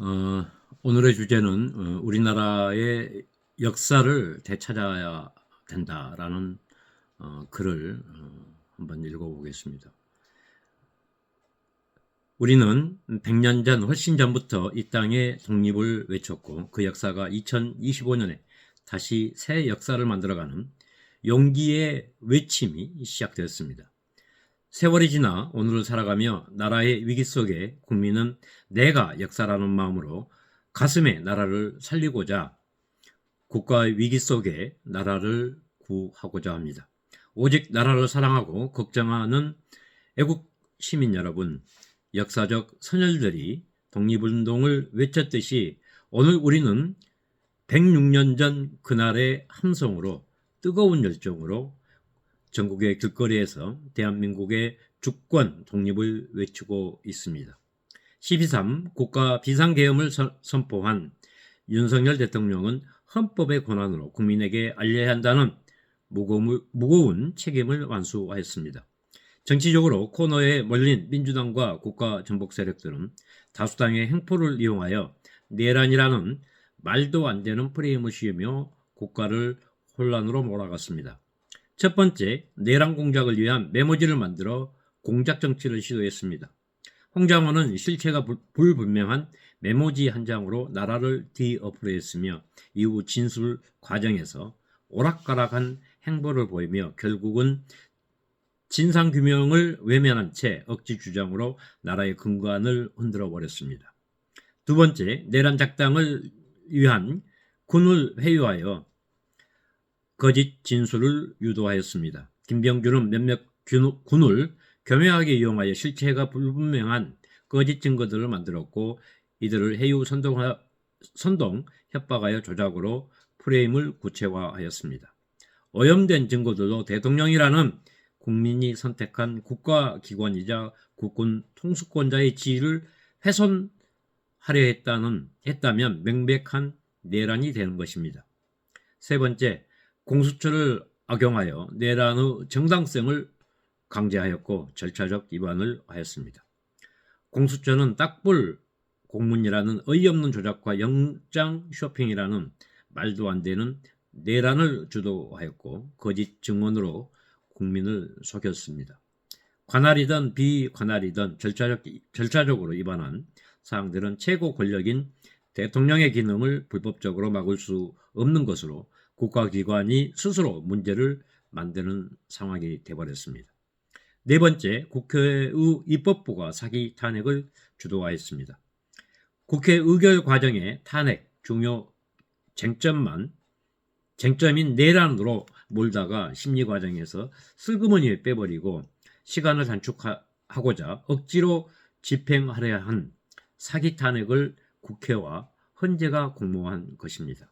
어, 오늘의 주제는 우리나라의 역사를 되찾아야 된다라는 글을 한번 읽어보겠습니다. 우리는 100년 전, 훨씬 전부터 이 땅의 독립을 외쳤고 그 역사가 2025년에 다시 새 역사를 만들어가는 용기의 외침이 시작되었습니다. 세월이 지나 오늘을 살아가며 나라의 위기 속에 국민은 내가 역사라는 마음으로 가슴에 나라를 살리고자 국가의 위기 속에 나라를 구하고자 합니다. 오직 나라를 사랑하고 걱정하는 애국 시민 여러분, 역사적 선열들이 독립운동을 외쳤듯이 오늘 우리는 106년 전 그날의 함성으로 뜨거운 열정으로 전국의 길거리에서 대한민국의 주권 독립을 외치고 있습니다. 12.3 국가 비상계엄을 선포한 윤석열 대통령은 헌법의 권한으로 국민에게 알려야 한다는 무거운 책임을 완수하였습니다. 정치적으로 코너에 몰린 민주당과 국가 전복 세력들은 다수당의 행포를 이용하여 내란이라는 말도 안 되는 프레임을 씌우며 국가를 혼란으로 몰아갔습니다. 첫 번째, 내란 공작을 위한 메모지를 만들어 공작 정치를 시도했습니다. 홍장호는 실체가 불분명한 메모지 한 장으로 나라를 뒤엎으려했으며 이후 진술 과정에서 오락가락한 행보를 보이며 결국은 진상규명을 외면한 채 억지 주장으로 나라의 근간을 흔들어 버렸습니다. 두 번째, 내란 작당을 위한 군을 회유하여 거짓 진술을 유도하였습니다. 김병준은 몇몇 군을 교묘하게 이용하여 실체가 불분명한 거짓 증거들을 만들었고 이들을 해유 선동 협박하여 조작으로 프레임을 구체화하였습니다. 오염된 증거들도 대통령이라는 국민이 선택한 국가기관이자 국군 통수권자의 지위를 훼손하려 했다면 명백한 내란이 되는 것입니다. 세 번째, 공수처를 악용하여 내란의 정당성을 강제하였고 절차적 위반을 하였습니다. 공수처는 딱불 공문이라는 어이없는 조작과 영장 쇼핑이라는 말도 안 되는 내란을 주도하였고 거짓 증언으로 국민을 속였습니다. 관할이든 비관할이든 절차적으로 위반한 사항들은 최고 권력인 대통령의 기능을 불법적으로 막을 수 없는 것으로 국가기관이 스스로 문제를 만드는 상황이 되어버렸습니다. 네 번째, 국회의 입법부가 사기 탄핵을 주도하였습니다. 국회 의결 과정에 탄핵 중요 쟁점인 내란으로 몰다가 심리 과정에서 슬그머니 빼버리고 시간을 단축하고자 억지로 집행하려 한 사기 탄핵을 국회와 헌재가 공모한 것입니다.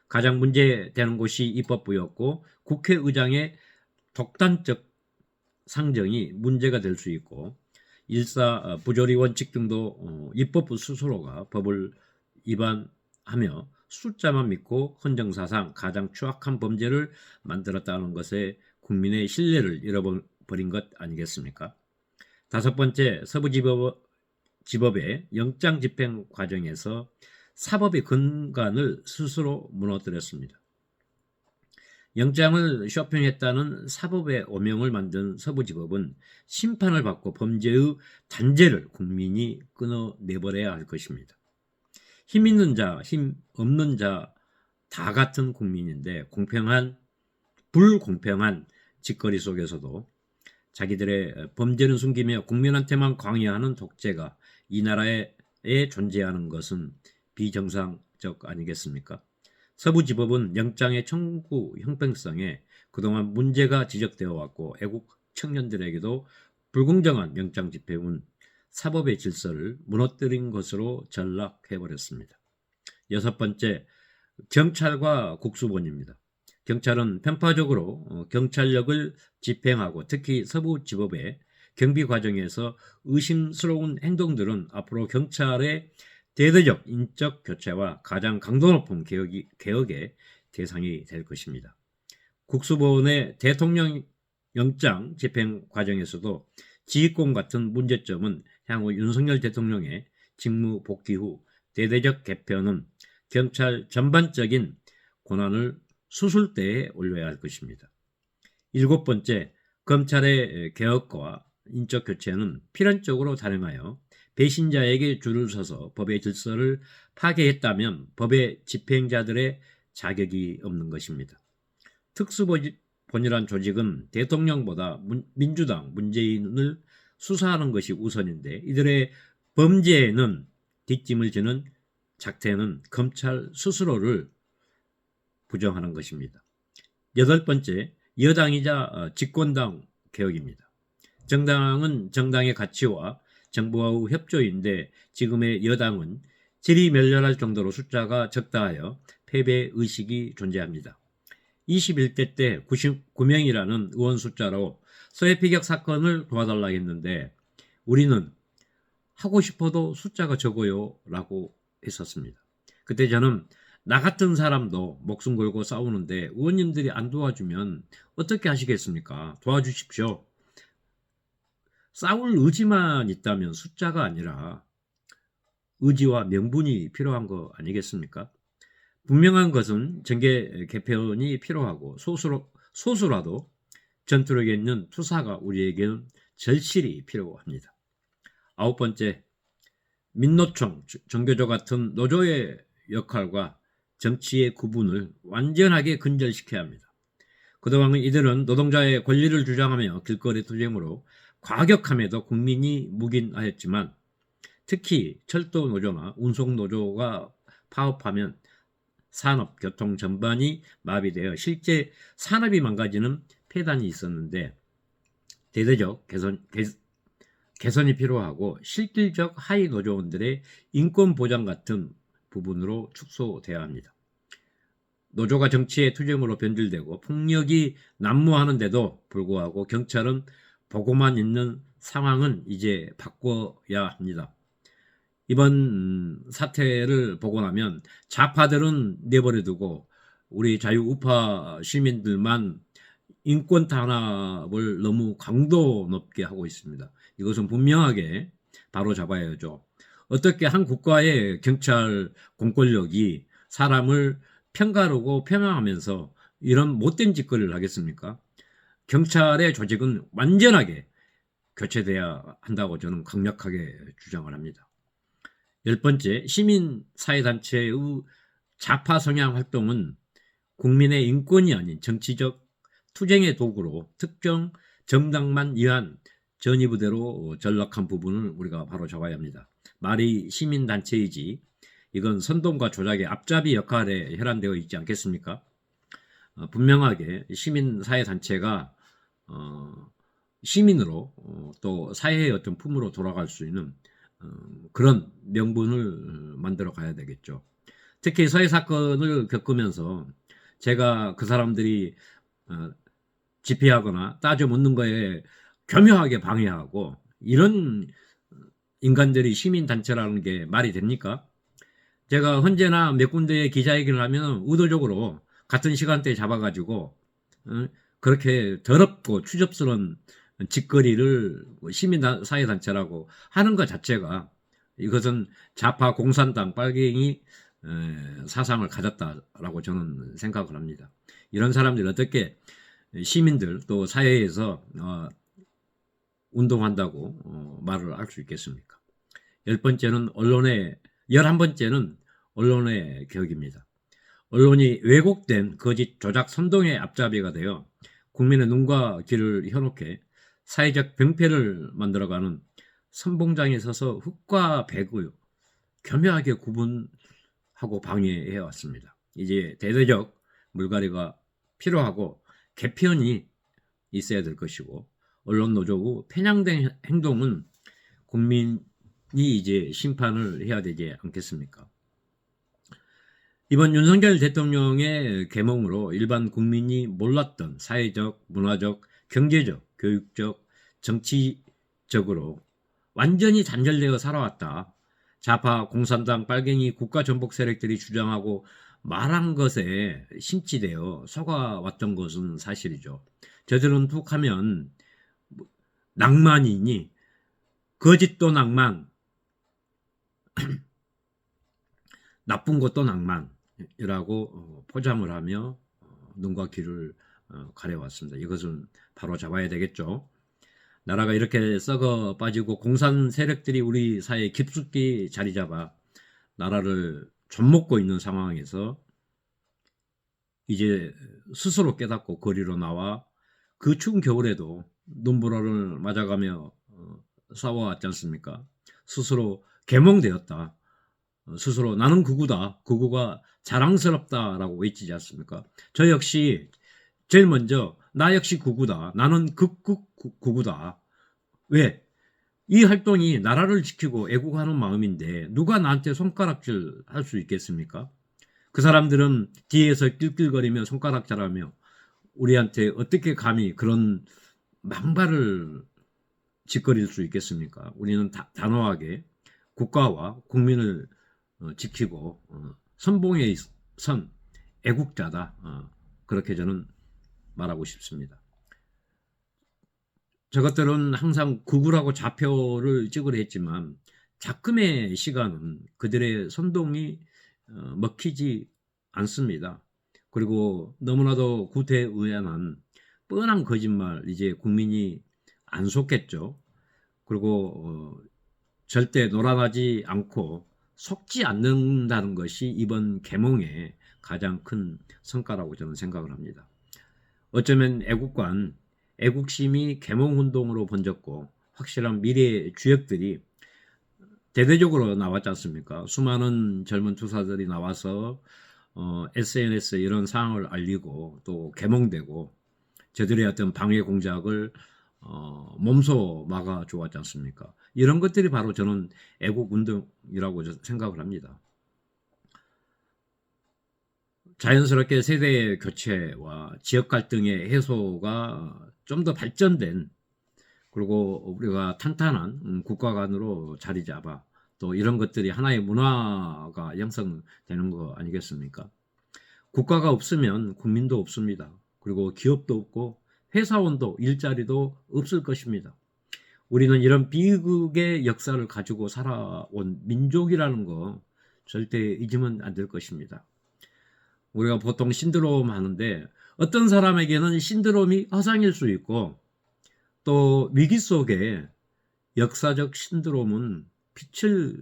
가장 문제되는 곳이 입법부였고 국회의장의 독단적 상정이 문제가 될 수 있고 일사 부조리 원칙 등도 입법부 스스로가 법을 위반하며 숫자만 믿고 헌정사상 가장 추악한 범죄를 만들었다는 것에 국민의 신뢰를 잃어버린 것 아니겠습니까? 다섯 번째, 서부지법의 영장 집행 과정에서 사법의 근간을 스스로 무너뜨렸습니다. 영장을 쇼핑했다는 사법의 오명을 만든 서부지법은 심판을 받고 범죄의 단죄를 국민이 끊어내버려야 할 것입니다. 힘 있는 자, 힘 없는 자 다 같은 국민인데 불공평한 짓거리 속에서도 자기들의 범죄는 숨기며 국민한테만 강요하는 독재가 이 나라에 존재하는 것은 비정상적 아니겠습니까? 서부지법은 영장의 청구 형평성에 그동안 문제가 지적되어 왔고 애국 청년들에게도 불공정한 영장 집행은 사법의 질서를 무너뜨린 것으로 전락해버렸습니다. 여섯 번째, 경찰과 국수본입니다. 경찰은 편파적으로 경찰력을 집행하고 특히 서부지법의 경비 과정에서 의심스러운 행동들은 앞으로 경찰의 대대적 인적 교체와 가장 강도 높은 개혁의 대상이 될 것입니다. 국수본의 대통령 영장 집행 과정에서도 지휘권 같은 문제점은 향후 윤석열 대통령의 직무 복귀 후 대대적 개편은 경찰 전반적인 권한을 수술대에 올려야 할 것입니다. 7번째, 검찰의 개혁과 인적 교체는 필연적으로 단행하여 배신자에게 줄을 서서 법의 질서를 파괴했다면 법의 집행자들의 자격이 없는 것입니다. 특수본이란 조직은 대통령보다 민주당, 문재인을 수사하는 것이 우선인데 이들의 범죄에는 뒷짐을 지는 작태는 검찰 스스로를 부정하는 것입니다. 8번째, 여당이자 집권당 개혁입니다. 정당은 정당의 가치와 정부와의 협조인데 지금의 여당은 질이 멸렬할 정도로 숫자가 적다 하여 패배 의식이 존재합니다. 21대 때 99명이라는 의원 숫자로 서해피격 사건을 도와달라 했는데 우리는 하고 싶어도 숫자가 적어요 라고 했었습니다. 그때 저는 나 같은 사람도 목숨 걸고 싸우는데 의원님들이 안 도와주면 어떻게 하시겠습니까? 도와주십시오. 싸울 의지만 있다면 숫자가 아니라 의지와 명분이 필요한 거 아니겠습니까? 분명한 것은 정계 개편이 필요하고 소수라도 전투력에 있는 투사가 우리에게는 절실히 필요합니다. 9번째, 민노총, 정교조 같은 노조의 역할과 정치의 구분을 완전하게 근절시켜야 합니다. 그동안 이들은 노동자의 권리를 주장하며 길거리 투쟁으로 과격함에도 국민이 묵인하였지만 특히 철도 노조나 운송 노조가 파업하면 산업, 교통 전반이 마비되어 실제 산업이 망가지는 폐단이 있었는데 대대적 개선이 필요하고 실질적 하위 노조원들의 인권 보장 같은 부분으로 축소돼야 합니다. 노조가 정치의 투쟁으로 변질되고 폭력이 난무하는데도 불구하고 경찰은 보고만 있는 상황은 이제 바꿔야 합니다. 이번 사태를 보고 나면 좌파들은 내버려두고 우리 자유우파 시민들만 인권 탄압을 너무 강도 높게 하고 있습니다. 이것은 분명하게 바로 잡아야죠. 어떻게 한 국가의 경찰 공권력이 사람을 편가르고 폄하하면서 이런 못된 짓거리를 하겠습니까? 경찰의 조직은 완전하게 교체돼야 한다고 저는 강력하게 주장을 합니다. 10번째, 시민사회단체의 좌파 성향 활동은 국민의 인권이 아닌 정치적 투쟁의 도구로 특정 정당만 위한 전위부대로 전락한 부분을 우리가 바로 잡아야 합니다. 말이 시민단체이지 이건 선동과 조작의 앞잡이 역할에 혈안되어 있지 않겠습니까? 분명하게 시민사회단체가 시민으로 또 사회의 어떤 품으로 돌아갈 수 있는 그런 명분을 만들어 가야 되겠죠. 특히 서해 사건을 겪으면서 제가 그 사람들이 집회하거나 따져 묻는 거에 교묘하게 방해하고 이런 인간들이 시민단체라는 게 말이 됩니까? 제가 언제나 몇 군데에 기자회견을 하면 의도적으로 같은 시간대에 잡아가지고 그렇게 더럽고 추접스러운 짓거리를 시민사회단체라고 하는 것 자체가 이것은 좌파 공산당 빨갱이 사상을 가졌다라고 저는 생각을 합니다. 이런 사람들이 어떻게 시민들 또 사회에서 운동한다고 말을 할 수 있겠습니까? 11번째는 언론의 개혁입니다. 언론이 왜곡된 거짓 조작 선동의 앞잡이가 되어 국민의 눈과 귀를 현혹해 사회적 병폐를 만들어가는 선봉장에 서서 흑과 백을 교묘하게 구분하고 방해해 왔습니다. 이제 대대적 물갈이가 필요하고 개편이 있어야 될 것이고 언론 노조의 편향된 행동은 국민이 이제 심판을 해야 되지 않겠습니까? 이번 윤석열 대통령의 계몽으로 일반 국민이 몰랐던 사회적, 문화적, 경제적, 교육적, 정치적으로 완전히 단절되어 살아왔다. 좌파, 공산당, 빨갱이, 국가전복 세력들이 주장하고 말한 것에 심취되어 속아왔던 것은 사실이죠. 저들은 툭하면 낭만이니 거짓도 낭만, 나쁜 것도 낭만이라고 포장을 하며 눈과 귀를 가려왔습니다. 이것은 바로 잡아야 되겠죠. 나라가 이렇게 썩어 빠지고 공산 세력들이 우리 사회에 깊숙이 자리 잡아 나라를 좀먹고 있는 상황에서 이제 스스로 깨닫고 거리로 나와 그 추운 겨울에도 눈보라를 맞아가며 싸워왔지 않습니까? 스스로 계몽되었다. 스스로 나는 극우다. 극우가 자랑스럽다라고 외치지 않습니까? 저 역시 제일 먼저 나 역시 극우다. 나는 극극 극우다. 왜? 이 활동이 나라를 지키고 애국하는 마음인데 누가 나한테 손가락질 할 수 있겠습니까? 그 사람들은 뒤에서 낄낄거리며 손가락질하며 우리한테 어떻게 감히 그런 망발을 짓거릴 수 있겠습니까? 우리는 단호하게 국가와 국민을 지키고 선봉에 선 애국자다. 그렇게 저는 말하고 싶습니다. 저것들은 항상 극우라고 좌표를 찍으려 했지만 작금의 시간은 그들의 선동이 먹히지 않습니다. 그리고 너무나도 구태의연한 뻔한 거짓말 이제 국민이 안 속겠죠. 그리고 절대 놀아나지 않고 속지 않는다는 것이 이번 계몽의 가장 큰 성과라고 저는 생각을 합니다. 어쩌면 애국심이 계몽운동으로 번졌고 확실한 미래의 주역들이 대대적으로 나왔지 않습니까? 수많은 젊은 투사들이 나와서 SNS에 이런 상황을 알리고 또 계몽되고 저들의 어떤 방해 공작을 몸소 막아 주었지 않습니까? 이런 것들이 바로 저는 애국운동이라고 생각을 합니다. 자연스럽게 세대 교체와 지역 갈등의 해소가 좀 더 발전된 그리고 우리가 탄탄한 국가 간으로 자리 잡아 또 이런 것들이 하나의 문화가 형성되는 거 아니겠습니까? 국가가 없으면 국민도 없습니다. 그리고 기업도 없고 회사원도 일자리도 없을 것입니다. 우리는 이런 비극의 역사를 가지고 살아온 민족이라는 거 절대 잊으면 안 될 것입니다. 우리가 보통 신드롬 하는데 어떤 사람에게는 신드롬이 허상일 수 있고 또 위기 속에 역사적 신드롬은 빛을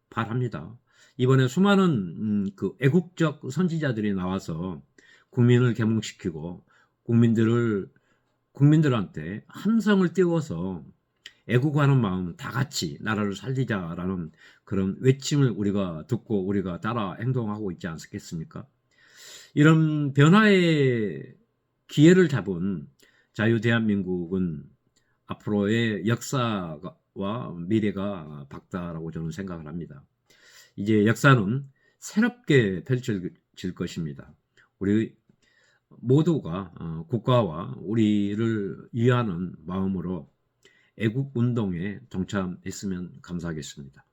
발합니다. 이번에 수많은 그 애국적 선지자들이 나와서 국민을 계몽시키고 국민들한테 함성을 띄워서 애국하는 마음 다 같이 나라를 살리자라는 그런 외침을 우리가 듣고 우리가 따라 행동하고 있지 않겠습니까? 이런 변화의 기회를 잡은 자유대한민국은 앞으로의 역사와 미래가 밝다라고 저는 생각을 합니다. 이제 역사는 새롭게 펼쳐질 것입니다. 우리 모두가 국가와 우리를 위하는 마음으로 애국운동에 동참했으면 감사하겠습니다.